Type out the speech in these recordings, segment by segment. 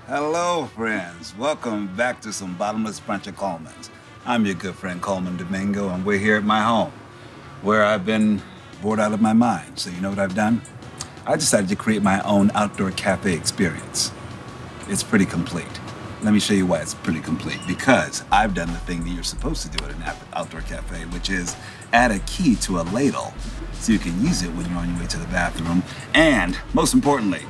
Hello, friends. Welcome back to some Bottomless Brunch at Colmans. I'm your good friend Colman Domingo, and we're here at my home, where I've been bored out of my mind. So you know what I've done? I decided to create my own outdoor cafe experience. It's pretty complete. Let me show you why it's pretty complete. Because I've done the thing that you're supposed to do at an outdoor cafe, which is add a key to a ladle so you can use it when you're on your way to the bathroom. And most importantly,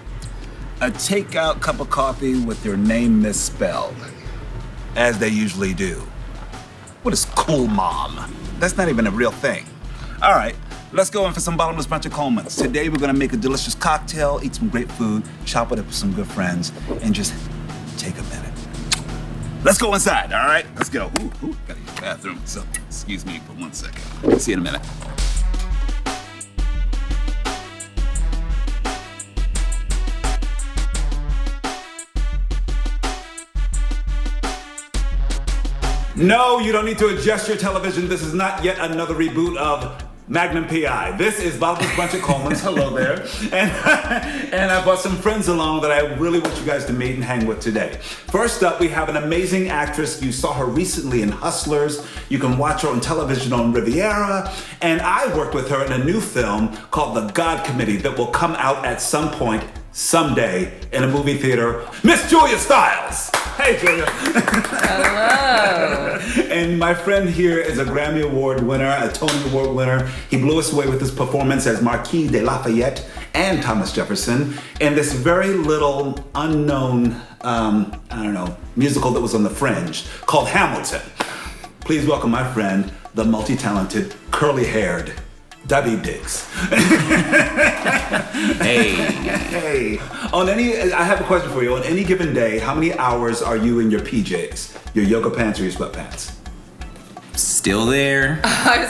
a takeout cup of coffee with your name misspelled, as they usually do. What is cool, mom? That's not even a real thing. All right, let's go in for some Bottomless Brunch at Colmans. Today we're gonna make a delicious cocktail, eat some great food, chop it up with some good friends, and just take a minute. Let's go inside, all right? Let's go. Ooh, gotta use the bathroom, so excuse me for 1 second. See you in a minute. No, you don't need to adjust your television. This is not yet another reboot of Magnum PI. This is Bottomless Brunch at Colmans. Hello there. And I brought some friends along that I really want you guys to meet and hang with today. First up, we have an amazing actress. You saw her recently in Hustlers. You can watch her on television on Riviera. And I worked with her in a new film called The God Committee that will come out at some point, someday, in a movie theater. Miss Julia Stiles. Hey, Julia. Hello. And my friend here is a Grammy Award winner, a Tony Award winner. He blew us away with his performance as Marquis de Lafayette and Thomas Jefferson in this very little unknown, musical that was on the fringe called Hamilton. Please welcome my friend, the multi-talented, curly-haired David Diggs. Hey. I have a question for you. On any given day, how many hours are you in your PJs? Your yoga pants or your sweatpants? Still there. I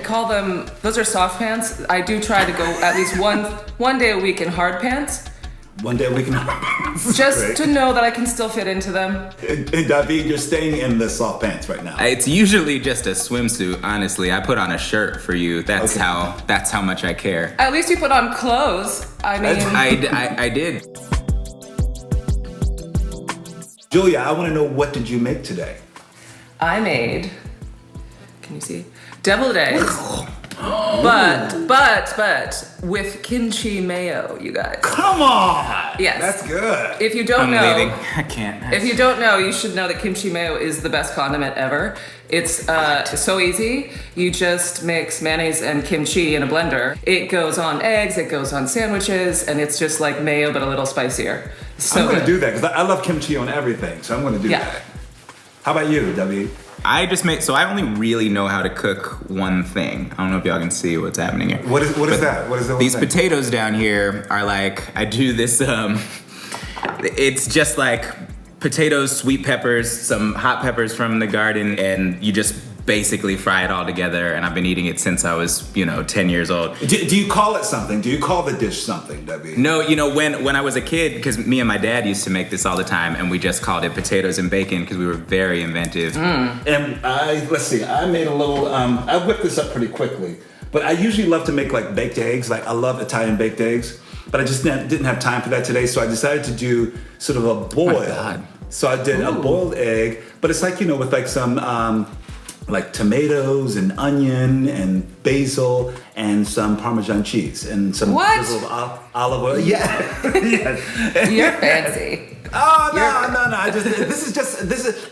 call them, those are soft pants. I do try to go at least one day a week in hard pants. One day a week in Just Great. to know that I can still fit into them. And David, you're staying in the soft pants right now. It's usually just a swimsuit, honestly. I put on a shirt for you. That's how much I care. At least you put on clothes. I mean, I did. Julia, I want to know, what did you make today? I made, can you see? Deviled eggs. But with kimchi mayo, you guys. Come on! Yes. That's good. If you don't know, leaving. I can't. If you don't know, you should know that kimchi mayo is the best condiment ever. It's so easy. You just mix mayonnaise and kimchi in a blender. It goes on eggs, it goes on sandwiches, and it's just like mayo but a little spicier. So I'm going to good. do that because I love kimchi on everything, so I'm going to do that. How about you, W? I only really know how to cook one thing. I don't know if y'all can see what's happening here. What is that? What is that? These potatoes down here are like, I do this, it's just like potatoes, sweet peppers, some hot peppers from the garden, and you just basically fry it all together, and I've been eating it since I was, 10 years old. Do you call it something? Do you call the dish something, W? No, when I was a kid, because me and my dad used to make this all the time, and we just called it potatoes and bacon because we were very inventive. And I made a little, I whipped this up pretty quickly, but I usually love to make like baked eggs. Like I love Italian baked eggs, but I just didn't have time for that today, so I decided to do sort of a boil. Oh my God. So I did a boiled egg, but it's like, with like some, like tomatoes and onion and basil and some Parmesan cheese and some drizzle of olive oil. Yeah. You're fancy. Oh no! This is,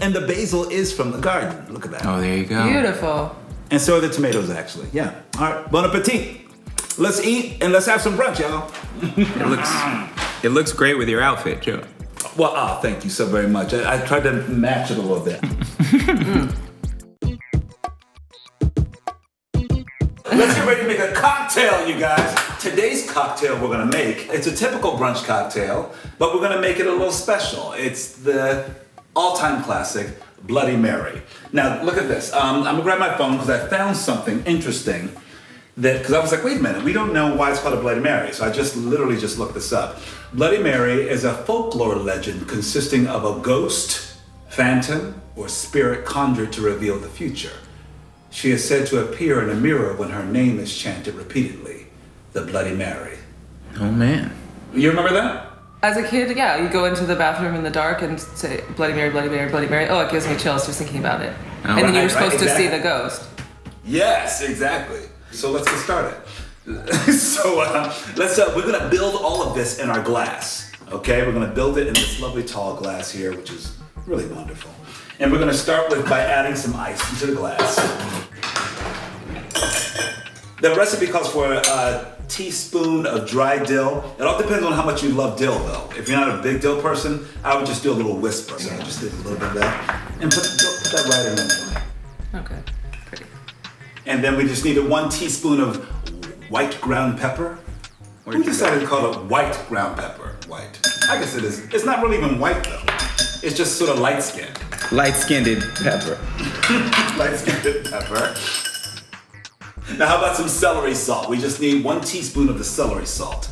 and the basil is from the garden. Look at that. Oh, there you go. Beautiful. And so are the tomatoes, actually. Yeah. All right. Bon appetit. Let's eat and let's have some brunch, y'all. It looks great with your outfit, too. Well, thank you so very much. I tried to match it a little bit. Let's get ready to make a cocktail, you guys. Today's cocktail we're gonna make, it's a typical brunch cocktail, but we're gonna make it a little special. It's the all-time classic, Bloody Mary. Now, look at this. I'm gonna grab my phone because I found something interesting because I was like, wait a minute, we don't know why it's called a Bloody Mary. So I literally just looked this up. Bloody Mary is a folklore legend consisting of a ghost, phantom, or spirit conjured to reveal the future. She is said to appear in a mirror when her name is chanted repeatedly, the Bloody Mary. Oh, man. You remember that? As a kid, yeah, you go into the bathroom in the dark and say, Bloody Mary, Bloody Mary, Bloody Mary. Oh, it gives me chills just thinking about it. And then you were supposed to see the ghost. Yes, exactly. So let's get started. We're gonna build all of this in our glass. Okay, we're gonna build it in this lovely tall glass here, which is really wonderful. And we're gonna start by adding some ice into the glass. The recipe calls for a teaspoon of dry dill. It all depends on how much you love dill, though. If you're not a big dill person, I would just do a little whisper. So I just did a little bit of that, and put that right in there. Okay, pretty. And then we just needed 1 teaspoon of white ground pepper. We decided to call it white ground pepper. White. I guess it is. It's not really even white though. It's just sort of light-skinned. Light-skinned pepper. Light-skinned pepper. Now how about some celery salt? We just need 1 teaspoon of the celery salt.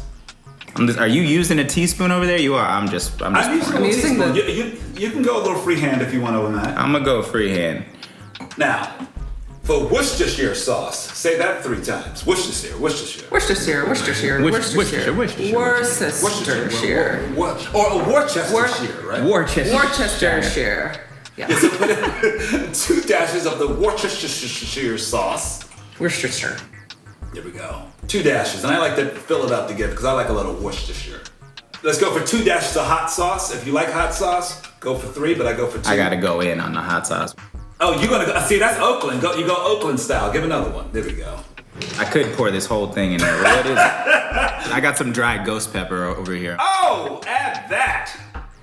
Are you using a teaspoon over there? You are. I'm using a teaspoon. You can go a little freehand if you want on that. I'm gonna go freehand. Now, for Worcestershire sauce, say that 3 times. Worcestershire. Or a Worcestershire, right? Worcestershire. Yeah. So put in 2 dashes of the Worcestershire sauce. Worcestershire. There we go. 2 dashes, and I like to fill it up to get because I like a little Worcestershire. Let's go for 2 dashes of hot sauce. If you like hot sauce, go for 3, but I go for 2. I gotta go in on the hot sauce. Oh, you're gonna go, see, that's Oakland. You go Oakland style. Give another one. There we go. I could pour this whole thing in there. What is it? I got some dried ghost pepper over here. Oh, add that.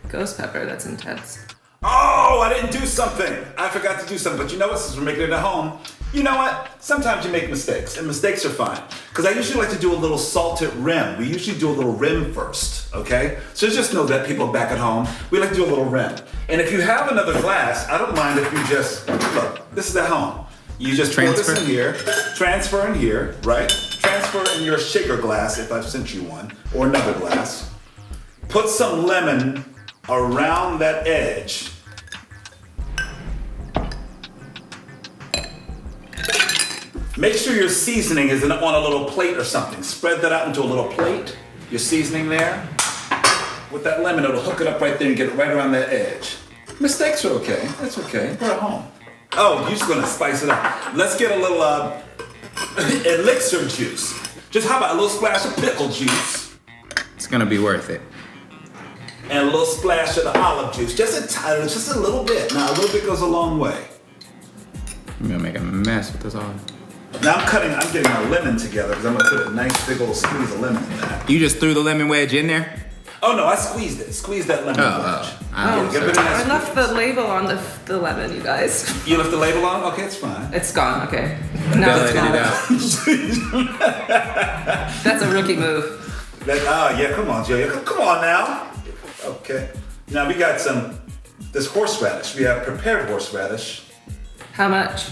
Ghost pepper, that's intense. Oh, I didn't do something. I forgot to do something. But you know what? Since we're making it at home, you know what? Sometimes you make mistakes, and mistakes are fine. Because I usually like to do a little salted rim. We usually do a little rim first, okay? So just know that people back at home, we like to do a little rim. And if you have another glass, I don't mind if you just, look, this is at home. You just pour this in here, transfer in here, right? Transfer in your shaker glass if I've sent you one, or another glass. Put some lemon around that edge. Make sure your seasoning is on a little plate or something. Spread that out into a little plate. Your seasoning there. With that lemon, it'll hook it up right there and get it right around that edge. Mistakes are okay. That's okay. We're at home. Oh, you're just gonna spice it up. Let's get a little elixir juice. Just how about a little splash of pickle juice? It's gonna be worth it. And a little splash of the olive juice. Just a little bit. Now, a little bit goes a long way. I'm gonna make a mess with this olive. Now I'm getting my lemon together because I'm gonna put a nice big old squeeze of lemon in that. You just threw the lemon wedge in there? Oh no, I squeezed it. Squeezed that lemon wedge. I left the label on the lemon, you guys. You left the label on? Okay, it's fine. It's gone, okay. Now it's gone. That's a rookie move. Yeah, come on, Julia. Come on now. Okay. Now we got this horseradish. We have prepared horseradish. How much?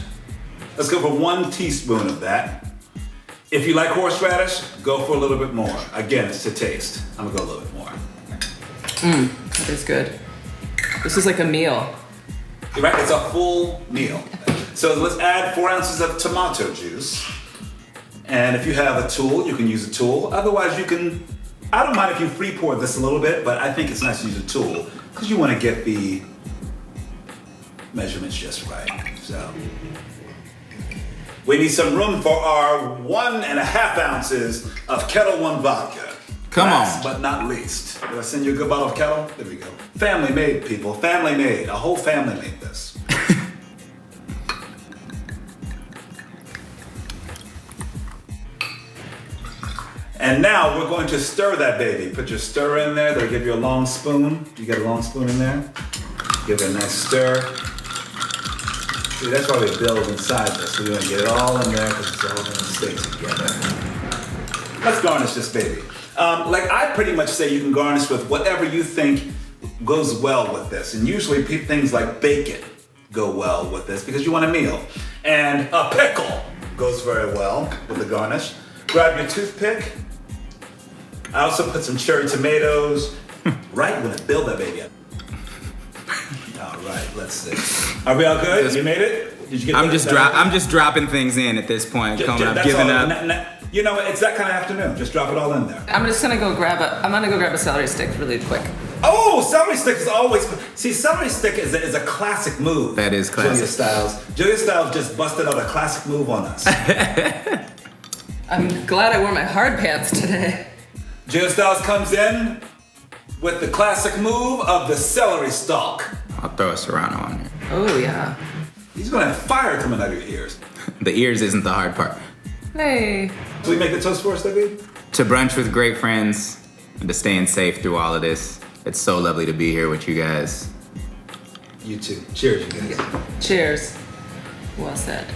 Let's go for 1 teaspoon of that. If you like horseradish, go for a little bit more. Again, it's to taste. I'm gonna go a little bit more. That is good. This is like a meal. Right, it's a full meal. So let's add 4 ounces of tomato juice. And if you have a tool, you can use a tool. Otherwise, I don't mind if you free pour this a little bit, but I think it's nice to use a tool because you want to get the measurements just right. So we need some room for our 1.5 ounces of Ketel One vodka. Last but not least. Did I send you a good bottle of Ketel? There we go. Family made, people. Family made. A whole family made this. And now we're going to stir that baby. Put your stir in there. They'll give you a long spoon. You got a long spoon in there? Give it a nice stir. See, that's why we build inside this. We're gonna get it all in there because it's all gonna stay together. Let's garnish this baby. Like I pretty much say you can garnish with whatever you think goes well with this. And usually things like bacon go well with this because you want a meal. And a pickle goes very well with the garnish. Grab your toothpick. I also put some cherry tomatoes. Right, we're gonna build that baby up. All right, let's see. Are we all good? You made it? Did you get I'm just dropping things in at this point. Coleman, I've given up. You know, it's that kind of afternoon. Just drop it all in there. I'm gonna go grab a celery stick really quick. Oh, celery stick is always... See, celery stick is a classic move. That is classic. Julia Stiles. Julia Stiles just busted out a classic move on us. I'm glad I wore my hard pants today. Julia Stiles comes in with the classic move of the celery stalk. I'll throw a Serrano on there. Oh, yeah. He's gonna have fire coming out of your ears. The ears isn't the hard part. Hey. So we make the toast for us, David? To brunch with great friends and to staying safe through all of this. It's so lovely to be here with you guys. You too. Cheers, you guys. Yeah. Cheers. Well said.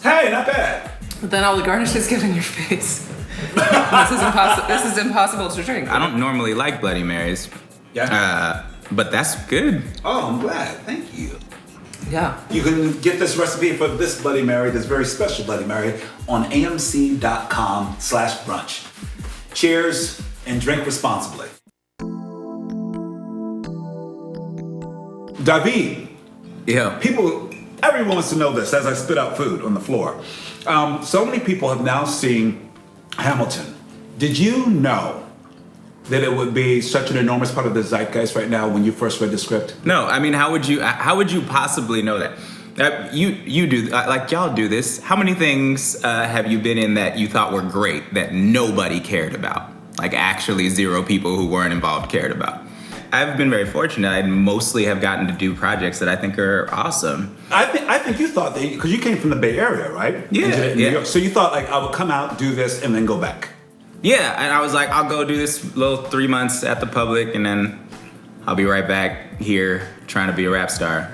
Hey, not bad. But then all the garnishes get in your face. This is impossible to drink. I don't normally like Bloody Marys. Yeah. But that's good. Oh, I'm glad. Thank you. Yeah. You can get this recipe for this Bloody Mary, this very special Bloody Mary, on amc.com/brunch. Cheers and drink responsibly. David, Yeah. everyone wants to know this as I spit out food on the floor. So many people have now seen Hamilton. Did you know that it would be such an enormous part of the zeitgeist right now when you first read the script? No, I mean, how would you possibly know that? You do, like y'all do this. How many things have you been in that you thought were great that nobody cared about? Like actually zero people who weren't involved cared about. I've been very fortunate. I mostly have gotten to do projects that I think are awesome. I think you thought that, because you came from the Bay Area, right? Yeah, And did it in yeah. New York. So you thought like I would come out, do this, and then go back. Yeah, and I was like, I'll go do this little 3 months at the public, and then I'll be right back here trying to be a rap star.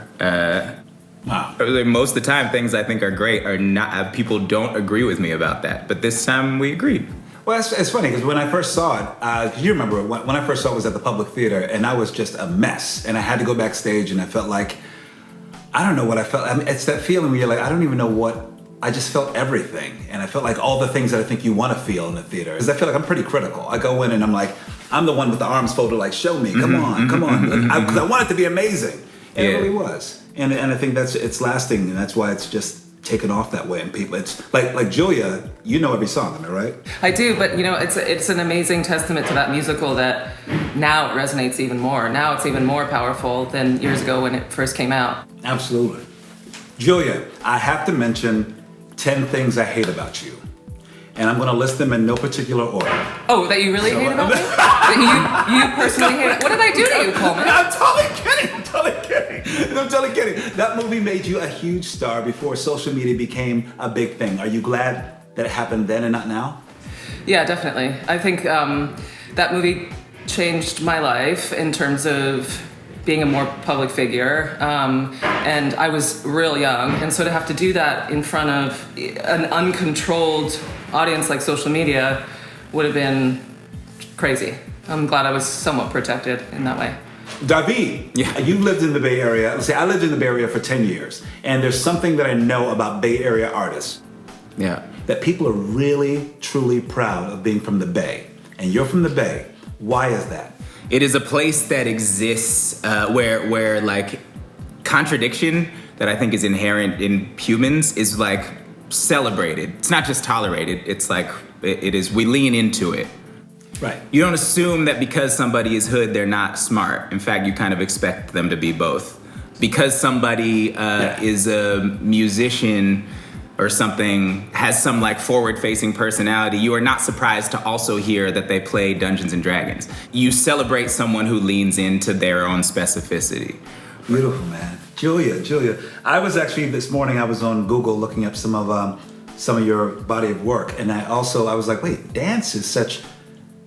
Wow. Most of the time, things I think are great are not. People don't agree with me about that, but this time we agreed. Well, it's funny because when I first saw it, you remember when I first saw it was at the Public Theater, and I was just a mess, and I had to go backstage, and I felt like, I don't know what I felt. I mean, it's that feeling where you're like, I don't even know what. I just felt everything, and I felt like all the things that I think you want to feel in the theater. Because I feel like I'm pretty critical. I go in and I'm like, I'm the one with the arms folded, like, show me, come on. Because I want it to be amazing, and it really was. And I think it's lasting, and that's why it's just taken off that way. And people, it's like Julia, you know every song, am I right? I do, but it's an amazing testament to that musical that now it resonates even more. Now it's even more powerful than years ago when it first came out. Absolutely. Julia, I have to mention 10 things I hate about you. And I'm going to list them in no particular order. Oh, that you really hate about me? That you personally hate it? What did I do to you, Colman? I'm totally kidding. That movie made you a huge star before social media became a big thing. Are you glad that it happened then and not now? Yeah, definitely. I think that movie changed my life in terms of being a more public figure, and I was real young, and so to have to do that in front of an uncontrolled audience like social media would have been crazy. I'm glad I was somewhat protected in that way. David, Yeah. you've lived in the Bay Area. Let's say I lived in the Bay Area for 10 years, and there's something that I know about Bay Area artists, Yeah. that people are really, truly proud of being from the Bay. And you're from the Bay. Why is that? It is a place that exists where like contradiction that I think is inherent in humans is like celebrated. It's not just tolerated. It's like it is. We lean into it. Right. You don't assume that because somebody is hood, they're not smart. In fact, you kind of expect them to be both. Because somebody is a musician or something, has some like forward-facing personality, you are not surprised to also hear that they play Dungeons and Dragons. You celebrate someone who leans into their own specificity. Beautiful, man. Julia. I was actually this morning, I was on Google looking up some of your body of work, and I was like, wait, dance is such.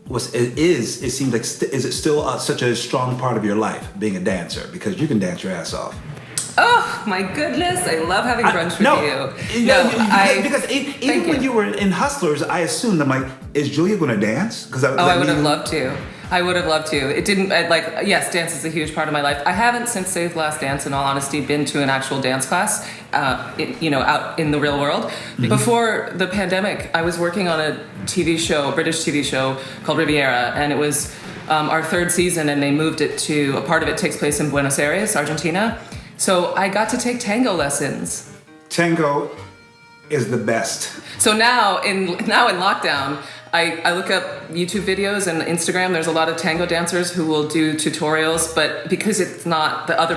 It seems like, is it still such a strong part of your life, being a dancer? Because you can dance your ass off. Oh my goodness! I love having brunch with you. Because even when you were in Hustlers, I assumed, I'm like, is Julia going to dance? Because I would have loved to. I would have loved to. It didn't, yes, dance is a huge part of my life. I haven't, since Save the Last Dance, in all honesty, been to an actual dance class, out in the real world. Mm-hmm. Before the pandemic, I was working on a TV show, a British TV show called Riviera, and it was our third season, and they moved it a part of it takes place in Buenos Aires, Argentina. So I got to take tango lessons Tango is the best. So now in lockdown, I look up YouTube videos and Instagram. There's a lot of tango dancers who will do tutorials, but because it's not the other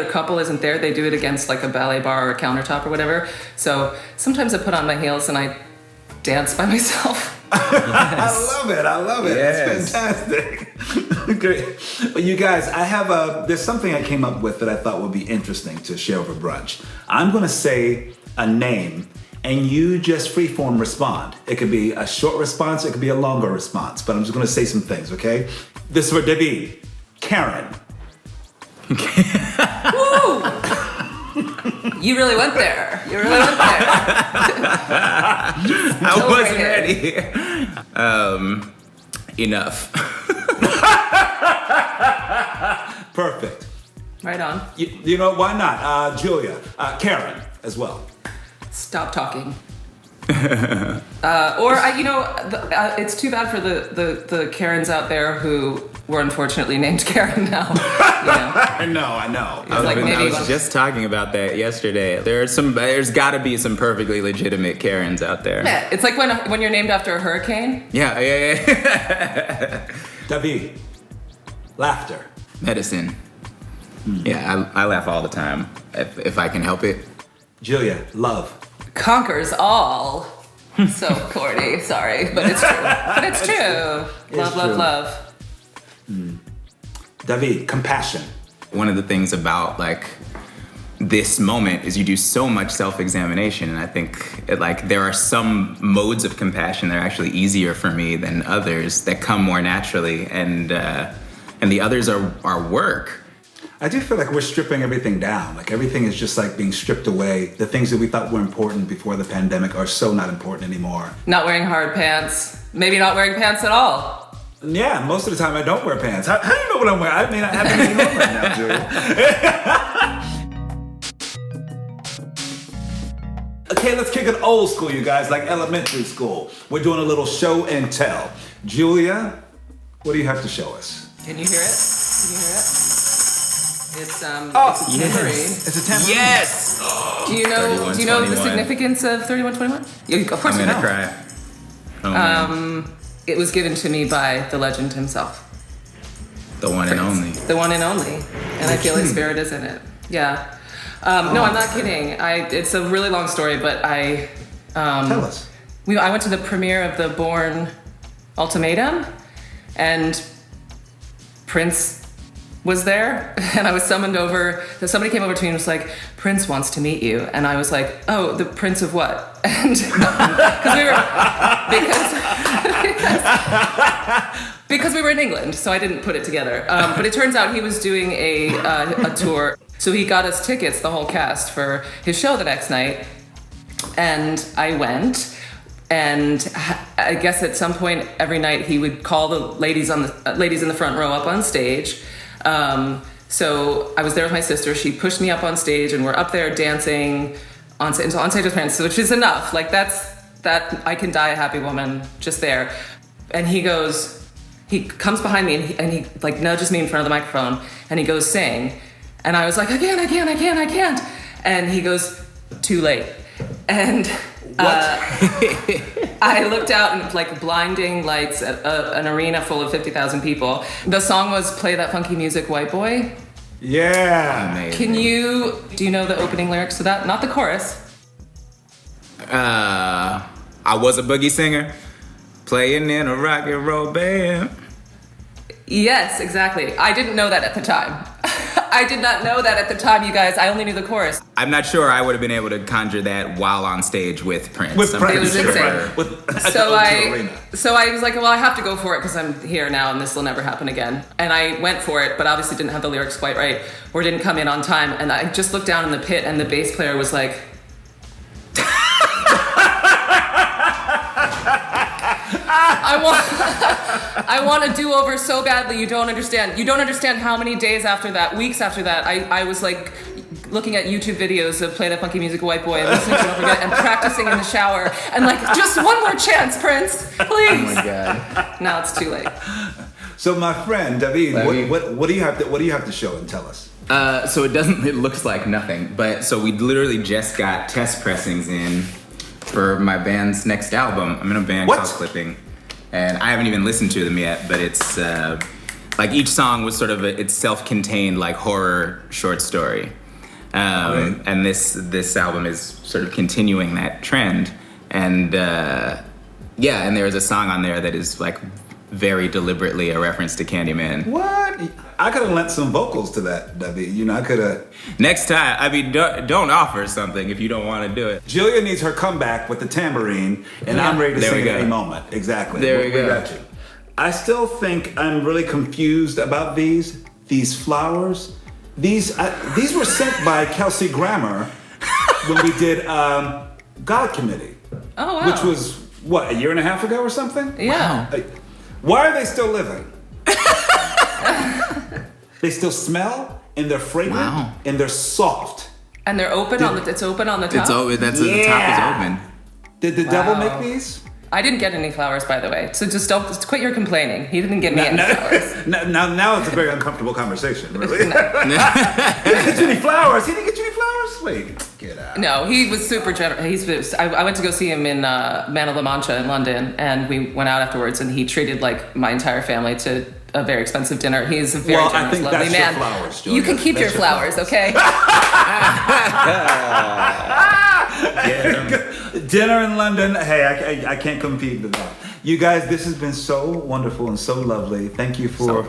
couple isn't there, they do it against like a ballet bar or a countertop or whatever. So sometimes I put on my heels and I dance by myself. Yes. I love it. Yes. That's fantastic. Great. Well, you guys, there's something I came up with that I thought would be interesting to share over brunch. I'm going to say a name, and you just freeform respond. It could be a short response, it could be a longer response, but I'm just gonna say some things, okay? This is for David. Karen. Woo! You really went there. I wasn't ready. Enough. Perfect. Right on. You know, why not? Julia, Karen as well. Stop talking. It's too bad for the Karens out there who were unfortunately named Karen now. I know. I was just talking about that yesterday. There's got to be some perfectly legitimate Karens out there. Yeah, it's like when you're named after a hurricane. Yeah. David, laughter. Medicine. Yeah, I laugh all the time if I can help it. Julia, love. Conquers all. So corny, sorry, but it's true. Love. David, compassion. One of the things about like this moment is you do so much self-examination, and I think there are some modes of compassion that are actually easier for me than others that come more naturally, and the others are work. I do feel like we're stripping everything down. Like everything is just like being stripped away. The things that we thought were important before the pandemic are so not important anymore. Not wearing hard pants. Maybe not wearing pants at all. Yeah, most of the time I don't wear pants. How do you know what I'm wearing? I mean, I haven't even on right now, Julia. Okay, let's kick it old school, you guys, like elementary school. We're doing a little show and tell. Julia, what do you have to show us? Can you hear it? It's a tambourine. It's a tambourine. Yes. Do you know the significance of 3121? Of course I'm gonna cry. Oh, man. It was given to me by the legend himself. The one and only. The one and only. And I feel his spirit is in it. Yeah. No, I'm not kidding. It's a really long story, but tell us. I went to the premiere of the Bourne Ultimatum, and Prince was there, and I was summoned over. Somebody came over to me and was like, "Prince wants to meet you," and I was like, "Oh, the Prince of what?" And because we were in England, so I didn't put it together. But it turns out he was doing a tour, so he got us tickets, the whole cast, for his show the next night, and I went. And I guess at some point every night he would call the ladies in the front row up on stage. So I was there with my sister. She pushed me up on stage, and we're up there dancing on stage with Prince, which is enough. Like that I can die a happy woman just there. And he comes behind me and he like nudges me in front of the microphone, and he goes, "Sing." And I was like, I can't. And he goes, "Too late." And I looked out and like blinding lights at an arena full of 50,000 people. The song was "Play That Funky Music, White Boy." Yeah. Amazing. Do you know the opening lyrics to that? Not the chorus. I was a boogie singer, playing in a rock and roll band. Yes, exactly. I didn't know that at the time. I did not know that at the time, you guys. I only knew the chorus. I'm not sure I would have been able to conjure that while on stage with Prince. It was insane. So I was like, well, I have to go for it because I'm here now and this will never happen again. And I went for it, but obviously didn't have the lyrics quite right or didn't come in on time. And I just looked down in the pit and the bass player was like, I want a do-over so badly. You don't understand. You don't understand how many days after that, weeks after that, I was like looking at YouTube videos of "Play That Funky Music, White Boy" and listening to it over again and practicing in the shower and like, just one more chance, Prince, please. Oh my God. Now it's too late. So my friend David, what do you have to show and tell us? So it looks like nothing. But so we literally just got test pressings in for my band's next album. I'm in a band called Clipping, and I haven't even listened to them yet, but it's like each song was sort of it's self-contained like horror short story. And this album is sort of continuing that trend. And and there is a song on there that is like very deliberately a reference to Candyman. What? I could have lent some vocals to that, Debbie. You know, I could have. Next time, I mean, don't offer something if you don't want to do it. Julia needs her comeback with the tambourine, and I'm ready to sing at any moment. Exactly. There we go. We got you. I still think I'm really confused about these flowers. These were sent by Kelsey Grammer when we did God Committee. Oh, wow. Which was, what, a year and a half ago or something? Yeah. Wow. Why are they still living? They still smell, and they're fragrant, and they're soft. And they're open it's open on the top? It's open, the top is open. Did the devil make these? I didn't get any flowers, by the way. So just quit your complaining. He didn't give me any flowers. Now it's a very uncomfortable conversation, really. He didn't get you any flowers. He didn't get you any flowers? Wait, get out. No, he was super generous. I went to go see him in Man of La Mancha in London, and we went out afterwards, and he treated like my entire family to a very expensive dinner. He's a very generous, lovely man. Your flowers, Julia. You can keep your flowers, okay? Dinner in London. Hey, I can't compete with that. You guys, this has been so wonderful and so lovely. Thank you for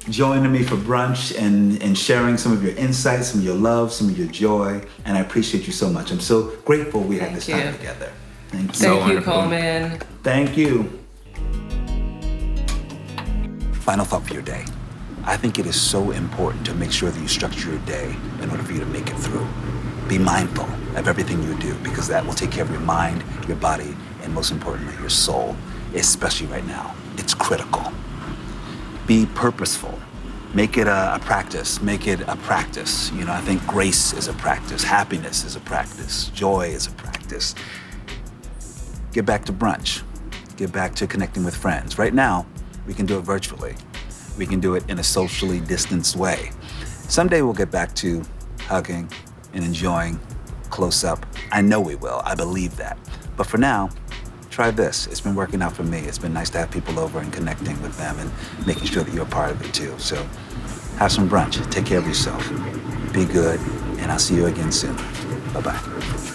joining me for brunch and sharing some of your insights, some of your love, some of your joy. And I appreciate you so much. I'm so grateful we had this time together. Thank you. Thank you, Colman. Thank you. Final thought for your day. I think it is so important to make sure that you structure your day in order for you to make it through. Be mindful of everything you do, because that will take care of your mind, your body, and most importantly, your soul, especially right now. It's critical. Be purposeful. Make it a practice. Make it a practice. You know, I think grace is a practice. Happiness is a practice. Joy is a practice. Get back to brunch. Get back to connecting with friends. Right now, we can do it virtually. We can do it in a socially distanced way. Someday we'll get back to hugging and enjoying close up. I know we will. I believe that. But for now, try this. It's been working out for me. It's been nice to have people over and connecting with them and making sure that you're a part of it too. So have some brunch. Take care of yourself. Be good. And I'll see you again soon. Bye-bye.